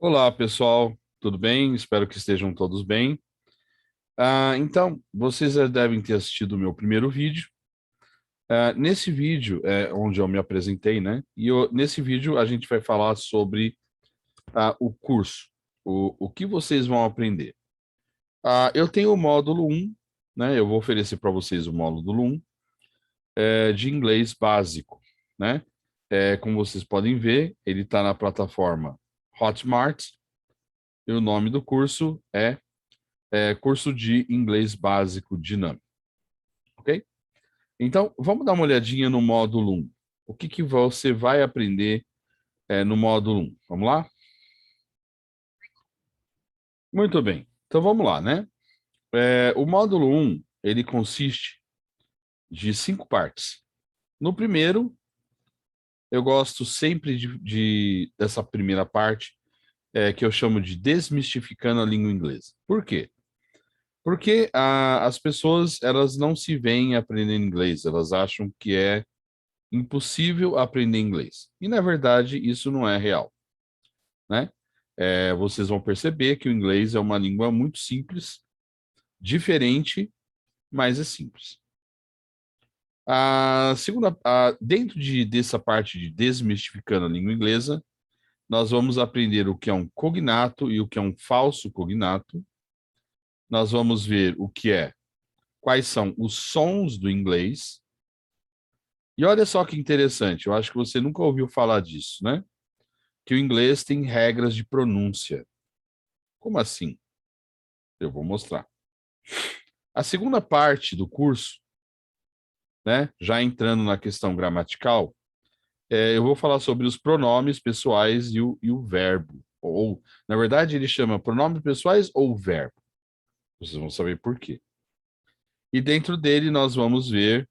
Olá, pessoal, tudo bem? Espero que estejam todos bem. Então, vocês já devem ter assistido o meu primeiro vídeo. Nesse vídeo é onde eu me apresentei, né? Nesse vídeo a gente vai falar sobre o curso, o que vocês vão aprender. Eu tenho o módulo um, né? Eu vou oferecer para vocês o módulo um de inglês básico, né? Como vocês podem ver, ele está na plataforma Hotmart e o nome do curso é curso de inglês básico dinâmico, ok? Então, vamos dar uma olhadinha no módulo um. O que que você vai aprender no módulo um? Vamos lá? Muito bem. Então, vamos lá, né? O módulo um, ele consiste de 5 partes. No primeiro, eu gosto sempre dessa primeira parte, que eu chamo de desmistificando a língua inglesa. Por quê? Porque as pessoas, elas não se veem aprendendo inglês, elas acham que é impossível aprender inglês. E, na verdade, isso não é real, né? Vocês vão perceber que o inglês é uma língua muito simples, diferente, mas é simples. Dentro dessa parte de desmistificando a língua inglesa, nós vamos aprender o que é um cognato e o que é um falso cognato. Nós vamos ver quais são os sons do inglês. E olha só que interessante, eu acho que você nunca ouviu falar disso, né? Que o inglês tem regras de pronúncia. Como assim? Eu vou mostrar. A segunda parte do curso, né, já entrando na questão gramatical, eu vou falar sobre os pronomes pessoais e o verbo. Ou, na verdade, ele chama pronomes pessoais ou verbo. Vocês vão saber por quê. E dentro dele nós vamos ver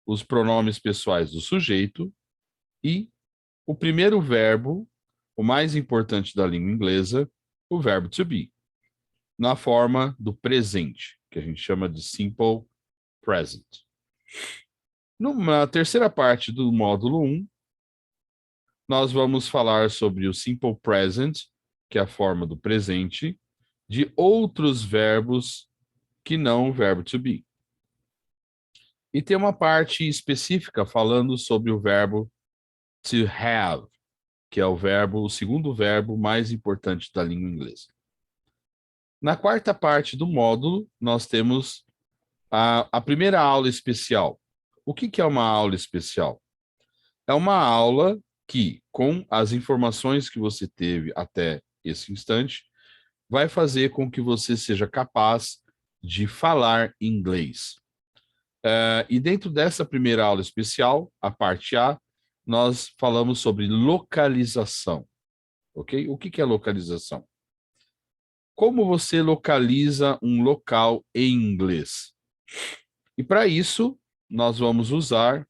os pronomes pessoais do sujeito e o primeiro verbo, o mais importante da língua inglesa, o verbo to be, na forma do presente, que a gente chama de simple present. Na terceira parte do módulo um, nós vamos falar sobre o simple present, que é a forma do presente, de outros verbos que não o verbo to be. E tem uma parte específica falando sobre o verbo to have, que é o segundo verbo mais importante da língua inglesa. Na quarta parte do módulo, nós temos a primeira aula especial. O que é uma aula especial? É uma aula que, com as informações que você teve até esse instante, vai fazer com que você seja capaz de falar inglês. E dentro dessa primeira aula especial, a parte A, nós falamos sobre localização, ok? O que é localização? Como você localiza um local em inglês? E para isso, nós vamos usar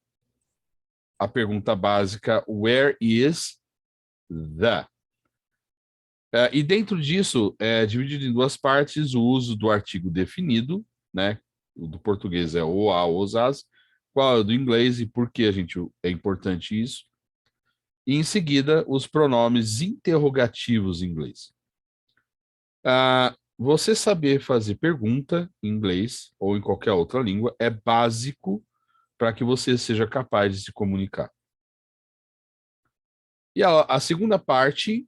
a pergunta básica where is the? E dentro disso, é dividido em duas partes o uso do artigo definido, né? O do português é o, a, os, as. Qual é o do inglês e por que é importante isso? E em seguida, os pronomes interrogativos em inglês. Você saber fazer pergunta em inglês ou em qualquer outra língua é básico para que você seja capaz de se comunicar. E a segunda parte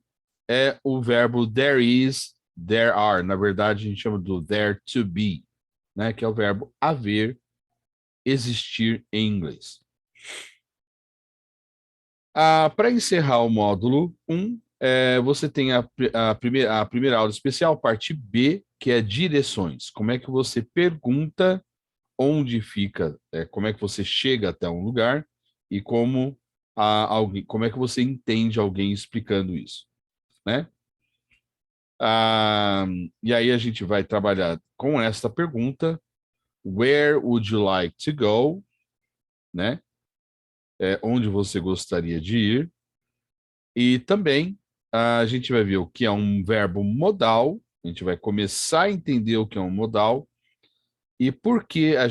é o verbo there is, there are. Na verdade, a gente chama do there to be, né? Que é o verbo haver, existir em inglês. Para encerrar o módulo 1, você tem a primeira aula especial, parte B, que é direções. Como é que você pergunta onde fica, como é que você chega até um lugar e como é que você entende alguém explicando isso, né? Ah, e aí a gente vai trabalhar com esta pergunta: Where would you like to go? Né? Onde você gostaria de ir? E também a gente vai ver o que é um verbo modal. A gente vai começar a entender o que é um modal e por que é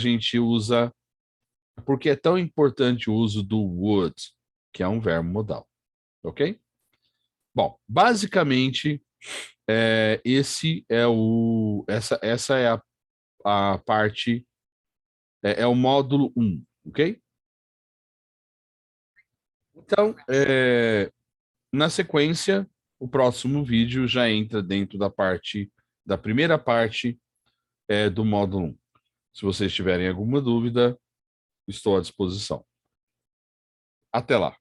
tão importante o uso do would, que é um verbo modal, ok? Bom, basicamente, essa é a parte, é o módulo um, ok? Então, na sequência, o próximo vídeo já entra dentro da primeira parte, do módulo um. Se vocês tiverem alguma dúvida, estou à disposição. Até lá.